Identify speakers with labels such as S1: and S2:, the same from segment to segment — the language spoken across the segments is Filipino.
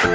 S1: Hi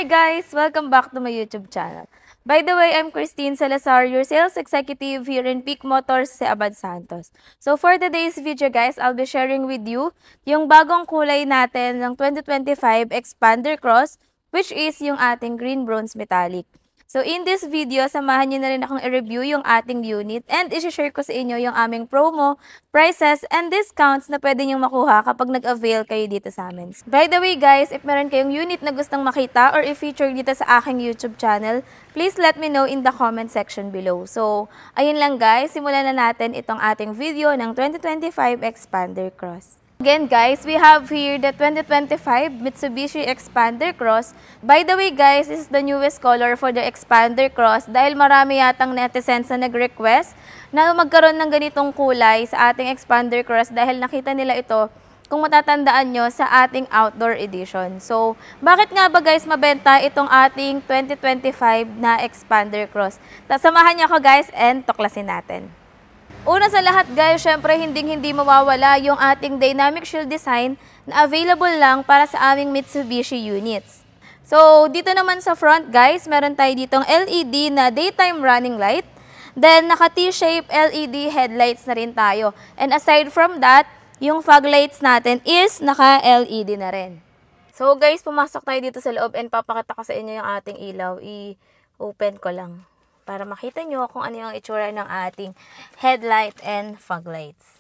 S1: guys! Welcome back to my YouTube channel. By the way, I'm Christine Salazar, your sales executive here in Peak Motors sa Abad Santos. So for today's video guys, I'll be sharing with you yung bagong kulay natin ng 2025 Xpander Cross, which is yung ating green bronze metallic. So in this video, samahan niyo na rin akong i-review yung ating unit and i-share ko sa inyo yung aming promo, prices, and discounts na pwede niyong makuha kapag nag-avail kayo dito sa amin. By the way guys, if meron kayong unit na gustong makita or i-feature dito sa aking YouTube channel, please let me know in the comment section below. So, ayun lang guys, simulan na natin itong ating video ng 2025 Xpander Cross. Again guys, we have here the 2025 Mitsubishi Xpander Cross. By the way guys, this is the newest color for the Xpander Cross dahil marami yatang netizens na nag-request na magkaroon ng ganitong kulay sa ating Xpander Cross dahil nakita nila ito kung matatandaan nyo sa ating outdoor edition. So, bakit nga ba guys mabenta itong ating 2025 na Xpander Cross? Samahan niyo ako guys and tuklasin natin. Una sa lahat guys, syempre hindi mawawala yung ating dynamic shield design na available lang para sa aming Mitsubishi units. So, dito naman sa front guys, meron tayo ditong LED na daytime running light. Then, naka T-shape LED headlights na rin tayo. And aside from that, yung fog lights natin is naka LED na rin. So guys, pumasok tayo dito sa loob and papakita ko sa inyo yung ating ilaw. I-open ko lang para makita nyo kung ano yung itsura ng ating headlight and fog lights.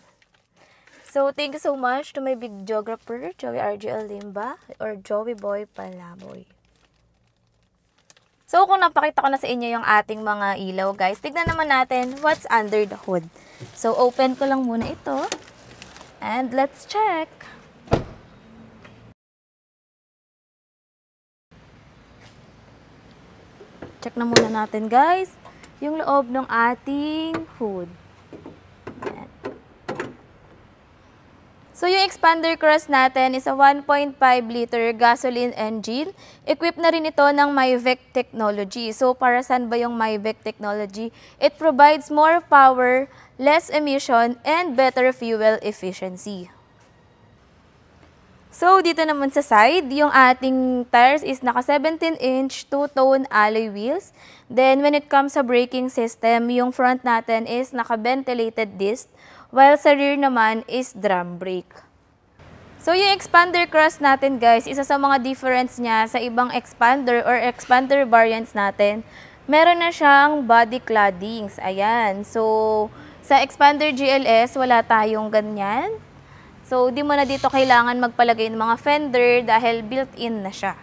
S1: So, thank you so much to my big geographer, Joey RGL Limba, or Joey Boy Palaboy. So, kung napakita ko na sa inyo yung ating mga ilaw, guys, tignan naman natin what's under the hood. So, open ko lang muna ito. And let's check. Check na muna natin guys, yung loob ng ating hood. Ayan. So yung Xpander Cross natin is a 1.5 liter gasoline engine. Equipped na rin ito ng MyVec technology. So para saan ba yung MyVec technology? It provides more power, less emission, and better fuel efficiency. So, dito naman sa side, yung ating tires is naka 17-inch two-tone alloy wheels. Then, when it comes sa braking system, yung front natin is naka-ventilated disc, while sa rear naman is drum brake. So, yung Xpander Cross natin guys, isa sa mga difference niya sa ibang Xpander or Xpander variants natin, meron na siyang body claddings. Ayan. So, sa Xpander GLS, wala tayong ganyan. So, di mo na dito kailangan magpalagay ng mga fender dahil built-in na siya.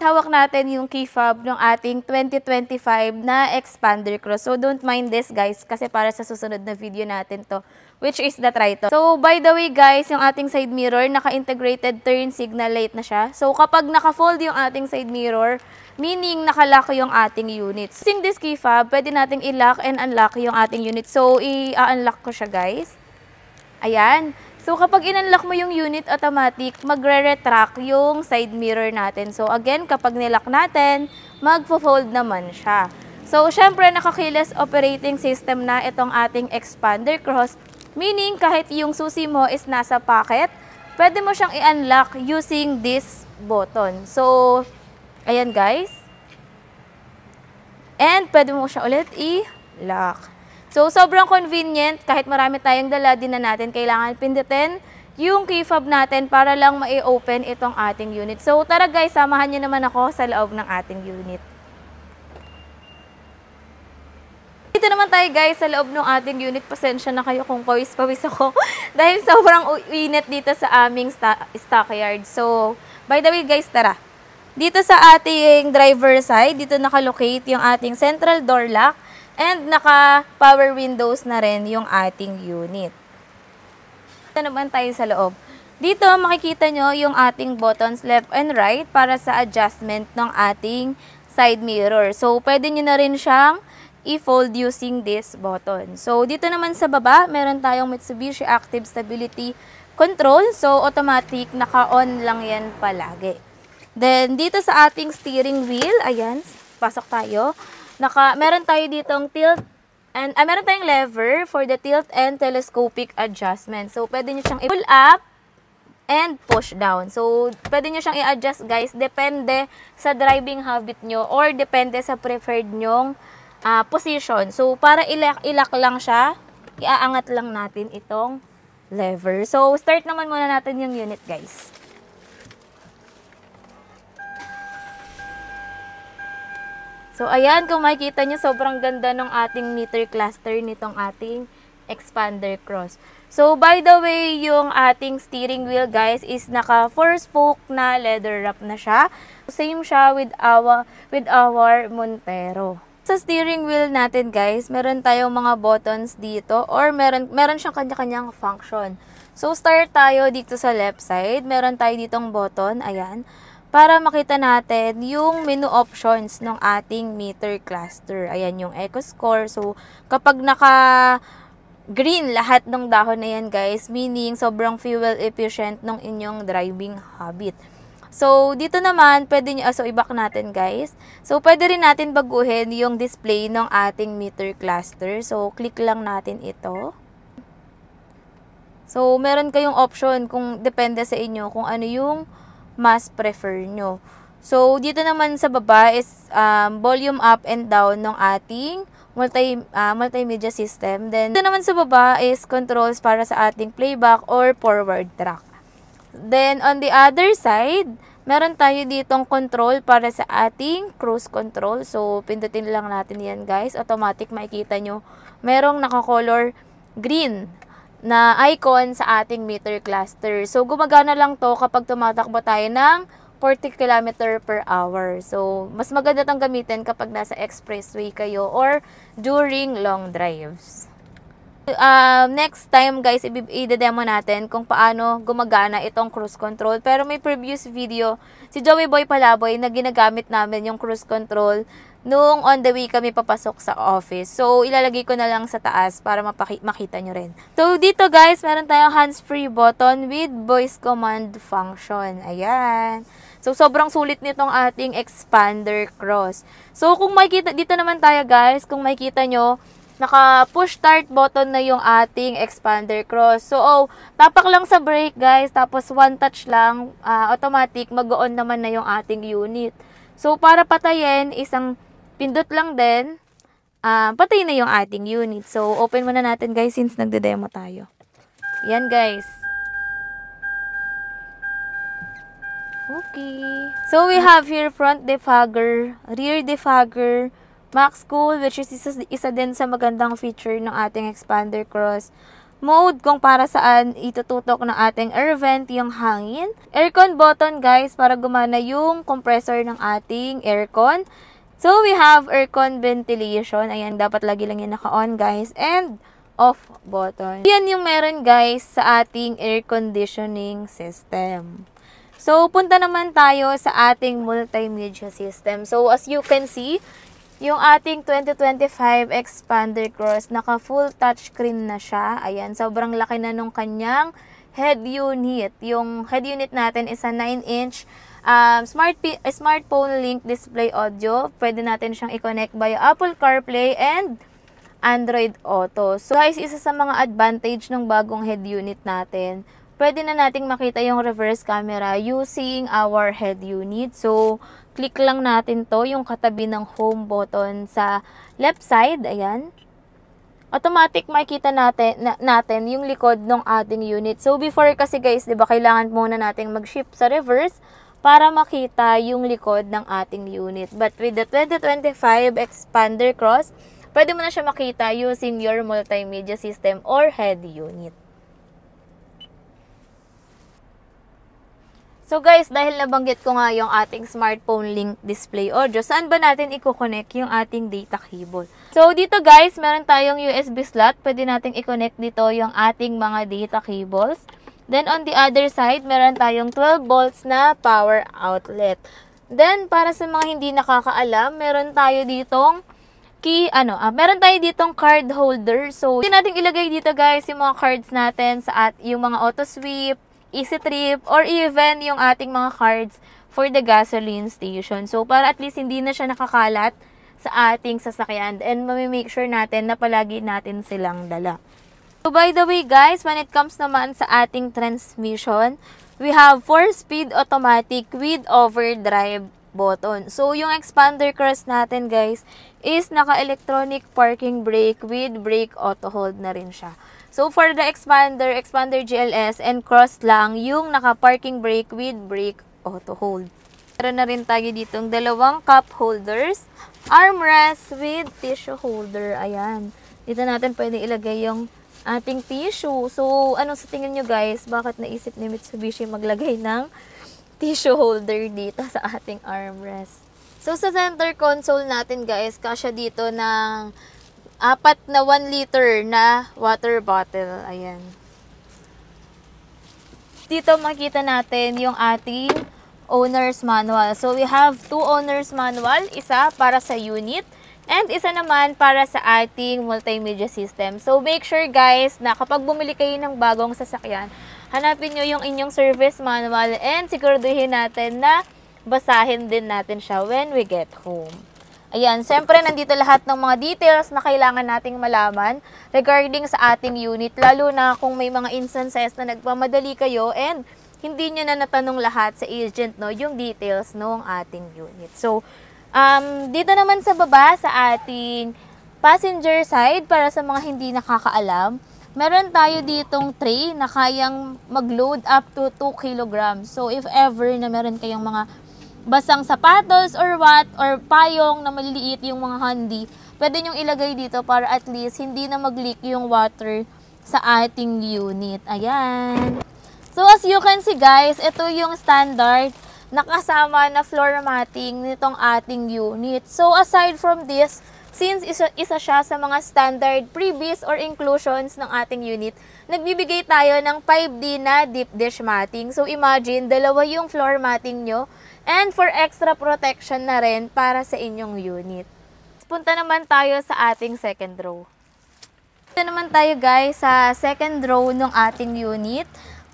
S1: Hawak natin yung key fob ng ating 2025 na Xpander Cross. So, don't mind this guys kasi para sa susunod na video natin to, which is the Triton. So, by the way guys, yung ating side mirror, naka-integrated turn signal light na siya. So, kapag naka-fold yung ating side mirror, meaning nakalock yung ating unit. Using this key fob, pwede nating i-lock and unlock yung ating unit. So, i-unlock ko siya guys. Ayan. So, kapag in-unlock mo yung unit automatic, magre-retract yung side mirror natin. So, again, kapag nilock natin, magfo-fold naman siya. So, syempre, naka-keyless operating system na itong ating Xpander Cross. Meaning, kahit yung susi mo is nasa pocket, pwede mo siyang i-unlock using this button. So, ayan guys. And, pwede mo siya ulit i-lock. So, sobrang convenient. Kahit marami tayong dala, din na natin kailangan pindutin yung key fob natin para lang ma-open itong ating unit. So, tara guys, samahan niyo naman ako sa loob ng ating unit. Dito naman tayo guys sa loob ng ating unit. Pasensya na kayo kung pawis-pawis ako dahil sobrang init dito sa aming stockyard. So, by the way guys, tara. Dito sa ating driver side, dito nakalocate yung ating central door lock. And naka-power windows na rin yung ating unit. Ito naman tayo sa loob. Dito makikita nyo yung ating buttons left and right para sa adjustment ng ating side mirror. So, pwede nyo na rin siyang i-fold using this button. So, dito naman sa baba, meron tayong Mitsubishi Active Stability Control. So, automatic, naka-on lang yan palagi. Then, dito sa ating steering wheel, ayan, pasok tayo. Meron tayo ditong tilt and meron tayong lever for the tilt and telescopic adjustment. So, pwede nyo siyang i-pull up and push down. So, pwede nyo siyang i-adjust, guys. Depende sa driving habit nyo or depende sa preferred nyong position. So, para ilak lang siya, iaangat lang natin itong lever. So, start naman muna natin yung unit, guys. So, ayan, kung makikita nyo, sobrang ganda ng ating meter cluster nitong ating expander cross. So, by the way, yung ating steering wheel, guys, is naka 4-spoke na leather wrap na siya. Same siya with our Montero. Sa steering wheel natin, guys, meron tayong mga buttons dito or meron siyang kanya-kanyang function. So, start tayo dito sa left side. Meron tayo ditong button, ayan, para makita natin yung menu options ng ating meter cluster. Ayan yung eco score. So, kapag naka-green lahat ng dahon na yan, guys, meaning sobrang fuel efficient ng inyong driving habit. So, dito naman, pwede nyo, so i-back natin, guys. So, pwede rin natin baguhin yung display ng ating meter cluster. So, click lang natin ito. So, meron kayong option kung depende sa inyo kung ano yung mas prefer nyo. So, dito naman sa baba is volume up and down ng ating multimedia system. Then, dito naman sa baba is controls para sa ating playback or forward track. Then, on the other side, meron tayo ditong control para sa ating cruise control. So, pindutin lang natin yan, guys. Automatic makikita nyo, merong naka-color green na icon sa ating meter cluster. So, gumagana lang to kapag tumatakbo tayo ng 40 km per hour. So, mas maganda itong gamitin kapag nasa expressway kayo or during long drives. Next time, guys, i-demo natin kung paano gumagana itong cruise control. Pero may previous video, si Joey Boy Palaboy, na ginagamit namin yung cruise control nung on the way kami papasok sa office. So, ilalagay ko na lang sa taas para makita nyo rin. So, dito, guys, meron tayong hands-free button with voice command function. Ayan. So, sobrang sulit nitong ating expander cross. So, kung makikita, dito naman tayo, guys, kung makikita nyo, naka-push start button na yung ating expander cross. So, tapak lang sa brake, guys, tapos one touch lang, automatic, mag-on naman na yung ating unit. So, para patayin, isang pindot lang din, patay na yung ating unit. So, open muna natin, guys, since nagde-demo tayo. Yan, guys. Okay. So, we have here front defogger, rear defogger, max cool, which is isa din sa magandang feature ng ating expander cross. Mode kung para saan itututok ng ating air vent yung hangin. Aircon button, guys, para gumana yung compressor ng ating aircon. So, we have aircon ventilation. Ayan, dapat lagi lang yan naka-on, guys. And off button. Yan yung meron, guys, sa ating air conditioning system. So, punta naman tayo sa ating multimedia system. So, as you can see, yung ating 2025 expander cross, naka full touchscreen na siya. Ayan, sobrang laki na nung kanyang head unit. Yung head unit natin is a 9-inch smartphone link display audio. Pwede natin siyang i-connect via Apple CarPlay and Android Auto. So guys, isa sa mga advantage ng bagong head unit natin, pwede na nating makita yung reverse camera using our head unit. So, click lang natin to, yung katabi ng home button sa left side. Ayan. Automatic makikita natin yung likod ng ating unit. So, before kasi, guys, di ba, kailangan muna nating mag-shift sa reverse para makita yung likod ng ating unit. But with the 2025 expander cross, pwede mo na siya makita using your multimedia system or head unit. So guys, dahil nabanggit ko nga yung ating smartphone link display audio, saan ba natin i-connect yung ating data cable? So dito guys, meron tayong USB slot. Pwede nating i-connect dito yung ating mga data cables. Then on the other side, meron tayong 12 volts na power outlet. Then para sa mga hindi nakakaalam, meron tayo ditong meron tayo ditong card holder. So pwede nating ilagay dito guys yung mga cards natin sa yung mga auto sweep, easy trip, or even yung ating mga cards for the gasoline station. So, para at least hindi na siya nakakalat sa ating sasakyan and mamimake sure natin na palagi natin silang dala. So, by the way guys, when it comes naman sa ating transmission, we have 4-speed automatic with overdrive button. So, yung expander cross natin guys is naka-electronic parking brake with brake auto hold na rin siya. So, for the expander GLS and cross lang yung naka-parking brake with brake auto hold. Meron na rin tayo ditong dalawang cup holders, armrest with tissue holder. Ayan. Dito natin pwede ilagay yung ating tissue. So, ano sa tingin nyo guys? Bakit naisip ni Mitsubishi maglagay ng tissue holder dito sa ating armrest? So, sa center console natin guys, kasya dito ng 4 na 1 liter na water bottle. Ayan. Dito makita natin yung ating owner's manual. So, we have 2 owner's manual. Isa para sa unit and isa naman para sa ating multimedia system. So, make sure guys na kapag bumili kayo ng bagong sasakyan, hanapin nyo yung inyong service manual and siguraduhin natin na basahin din natin siya when we get home. Ayan, siyempre nandito lahat ng mga details na kailangan nating malaman regarding sa ating unit, lalo na kung may mga instances na nagmamadali kayo and hindi nyo na natanong lahat sa agent, no, yung details ng ating unit. So, dito naman sa baba, sa ating passenger side, para sa mga hindi nakakaalam, meron tayo ditong tray na kayang mag-load up to 2 kilograms. So, if ever na meron kayong mga basang sapatos or what, or payong na maliliit yung mga handy, pwede nyong ilagay dito para at least hindi na mag-leak yung water sa ating unit. Ayan. So, as you can see guys, ito yung standard na kasama na floor matting nitong ating unit. So, aside from this, since isa siya sa mga standard freebies or inclusions ng ating unit, nagbibigay tayo ng 5D na deep dish matting. So, imagine, dalawa yung floor matting nyo and for extra protection na rin para sa inyong unit. Punta naman tayo sa ating second row. Ito naman tayo guys sa second row ng ating unit.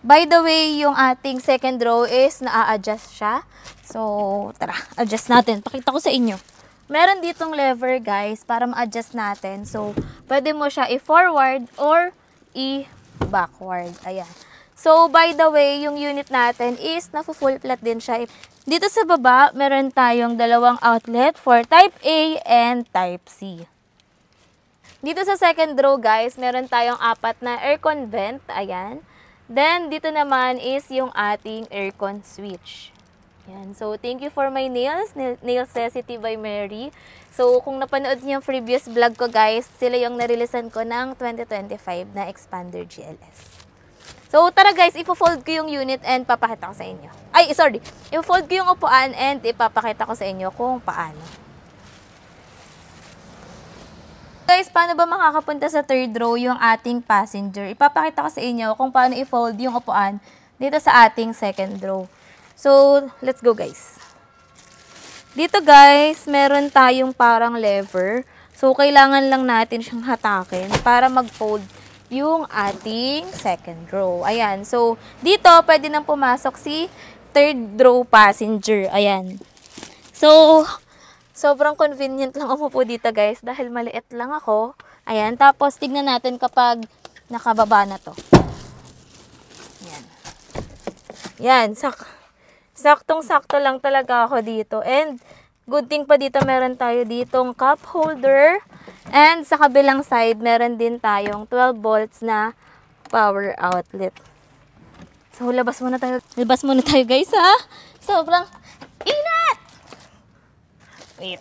S1: By the way, yung ating second row is na-adjust siya. So, tara, adjust natin. Pakita ko sa inyo. Meron ditong lever guys para ma-adjust natin. So, pwede mo siya i-forward or i-backward. Ayan. So, by the way, yung unit natin is na-full flat din siya. Dito sa baba, meron tayong dalawang outlet for Type A and Type C. Dito sa second row guys, meron tayong 4 na aircon vent. Ayan. Then, dito naman is yung ating aircon switch. Yan. So, thank you for my nails. Nailsecity by Mary. So, kung napanood niyo yung previous vlog ko guys, sila yung narilisan ko ng 2025 na Expander GLS. So, tara guys, ipo-fold ko yung unit and papakita ko sa inyo. Ay, sorry. Ipo-fold ko yung upuan and ipapakita ko sa inyo kung paano. Guys, paano ba makakapunta sa third row yung ating passenger? Ipapakita ko sa inyo kung paano i-fold yung upuan dito sa ating second row. So, let's go guys. Dito guys, meron tayong parang lever. So, kailangan lang natin siyang hatakin para mag-fold yung ating second row. Ayan. So, dito, pwede nang pumasok si third row passenger. Ayan. So, sobrang convenient lang umupo dito guys dahil maliit lang ako. Ayan. Tapos, tignan natin kapag nakababa na to. Ayan. Ayan. Saktong-sakto lang talaga ako dito. And, good thing pa dito, meron tayo ditong cup holder. And sa kabilang side, meron din tayong 12 volts na power outlet. So, labas muna tayo. Labas muna tayo guys ha. Sobrang inat! Wait.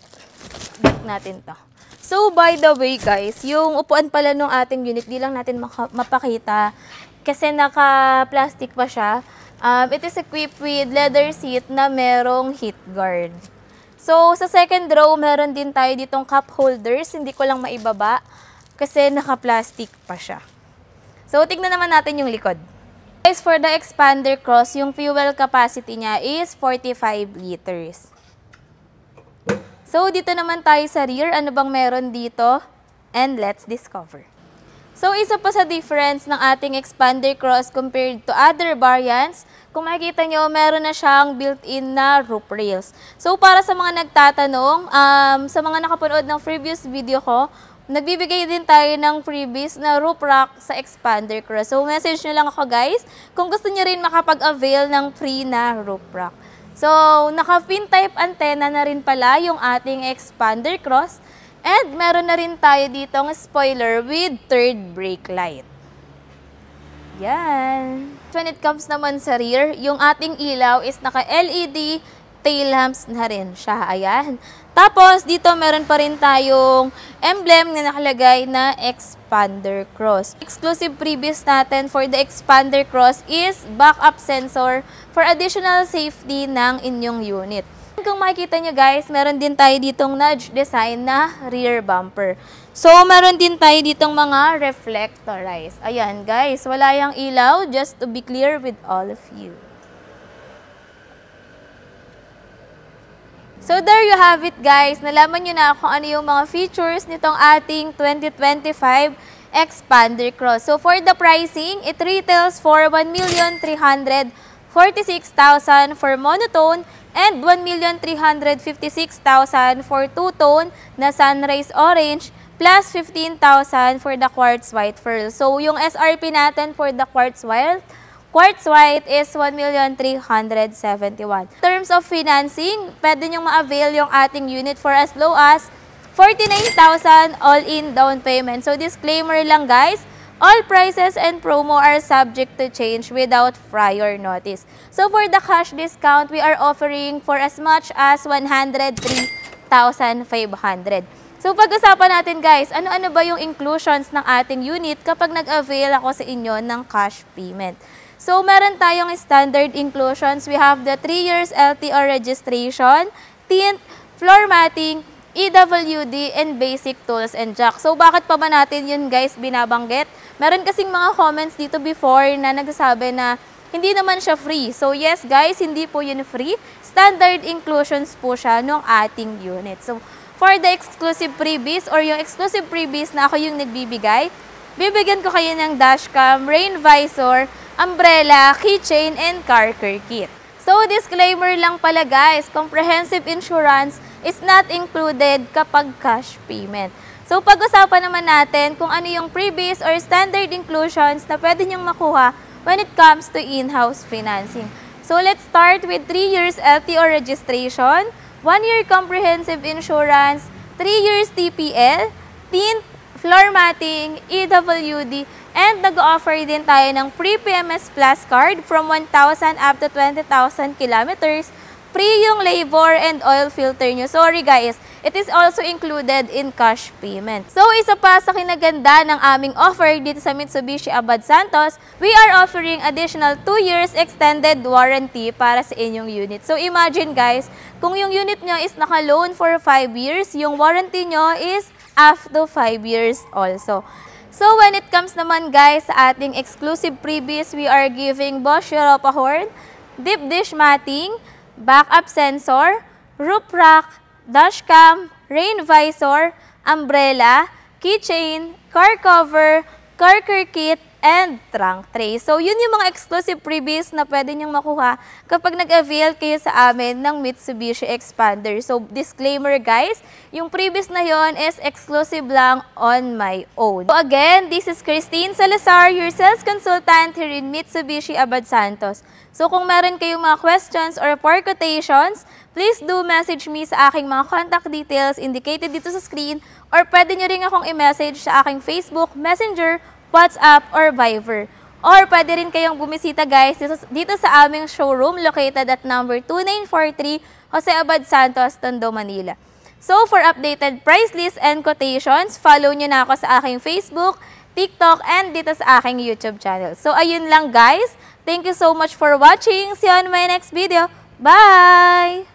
S1: Back natin to. So, by the way guys, yung upuan pala ng ating unit, di lang natin mapakita. Kasi naka-plastic pa siya. It is equipped with leather seat na merong heat guard. So, sa second row, meron din tayo ditong cup holders. Hindi ko lang maibaba kasi naka-plastic pa siya. So, tignan naman natin yung likod. Guys, for the Expander Cross, yung fuel capacity niya is 45 liters. So, dito naman tayo sa rear. Ano bang meron dito? And let's discover. So, isa pa sa difference ng ating expander cross compared to other variants, kung makikita nyo, meron na siyang built-in na roof rails. So, para sa mga nagtatanong, sa mga nakapanood ng previous video ko, nagbibigay din tayo ng freebies na roof rack sa expander cross. So, message nyo lang ako guys kung gusto nyo rin makapag-avail ng free na roof rack. So, naka-pin type antenna na rin pala yung ating expander cross. And meron na rin tayo ditong spoiler with third brake light. Yan. When it comes naman sa rear, yung ating ilaw is naka-LED tail lamps na rin siya. Ayan. Tapos, dito meron pa rin tayong emblem na nakalagay na expander cross. Exclusive previous natin for the expander cross is backup sensor for additional safety ng inyong unit. Kung makikita nyo guys, meron din tayo ditong nudge design na rear bumper. So, meron din tayo ditong mga reflectorized. Ayan guys, wala yung ilaw, just to be clear with all of you. So, there you have it guys. Nalaman nyo na kung ano yung mga features nitong ating 2025 expander cross. So, for the pricing, it retails for 1,346,000 for monotone and 1,356,000 for two-tone na sunrise orange plus 15,000 for the quartz white pearl. So, yung SRP natin for the quartz white is 1,371,000. In terms of financing, pwede nyong ma-avail yung ating unit for as low as 49,000 all-in down payment. So, disclaimer lang guys, all prices and promo are subject to change without prior notice. So, for the cash discount, we are offering for as much as 103,500. So, pag-usapan natin guys, ano-ano ba yung inclusions ng ating unit kapag nag-avail ako sa inyo ng cash payment. So, meron tayong standard inclusions. We have the 3 years LTO registration, tint, floor matting, EWD, and basic tools and jack. So, bakit pa ba natin yun guys binabanggit? Meron kasing mga comments dito before na nagsasabi na hindi naman siya free. So, yes guys, hindi po yun free. Standard inclusions po siya ng ating unit. So, for the exclusive freebies or yung exclusive freebies na ako yung nagbibigay, bibigyan ko kayo ng dashcam, rain visor, umbrella, keychain, and car care kit. So, disclaimer lang pala guys, comprehensive insurance is not included kapag cash payment. So, pag-usapan naman natin kung ano yung freebies or standard inclusions na pwede nyong makuha when it comes to in-house financing. So, let's start with 3 years LTO registration, 1 year comprehensive insurance, 3 years TPL, tint, floor matting, EWD, and nag-offer din tayo ng free PMS Plus card from 1,000 up to 20,000 kilometers. Free yung labor and oil filter nyo. Sorry guys, it is also included in cash payment. So, isa pa sa kinaganda ng aming offer dito sa Mitsubishi Abad Santos, we are offering additional 2 years extended warranty para sa inyong unit. So, imagine guys, kung yung unit nyo is naka-loan for 5 years, yung warranty nyo is up to 5 years also. So, when it comes naman guys sa ating exclusive freebies, we are giving Bosch Europa horn, deep dish matting, backup sensor, roof rack, dashcam, rain visor, umbrella, keychain, car cover, car care kit, and trunk tray. So, yun yung mga exclusive freebies na pwede nyong makuha kapag nag-avail kayo sa amin ng Mitsubishi Expander. So, disclaimer guys, yung freebies na yon is exclusive lang on my own. So, again, this is Christine Salazar, your sales consultant here in Mitsubishi Abad Santos. So, kung meron kayong mga questions or for quotations, please do message me sa aking mga contact details indicated dito sa screen, or pwede nyo rin akong i-message sa aking Facebook, Messenger, WhatsApp, or Viber. Or pwede rin kayong bumisita guys dito sa aming showroom located at number 2943 Jose Abad Santos, Tondo, Manila. So for updated price list and quotations, follow nyo na ako sa aking Facebook, TikTok, and dito sa aking YouTube channel. So ayun lang guys. Thank you so much for watching. See you on my next video. Bye!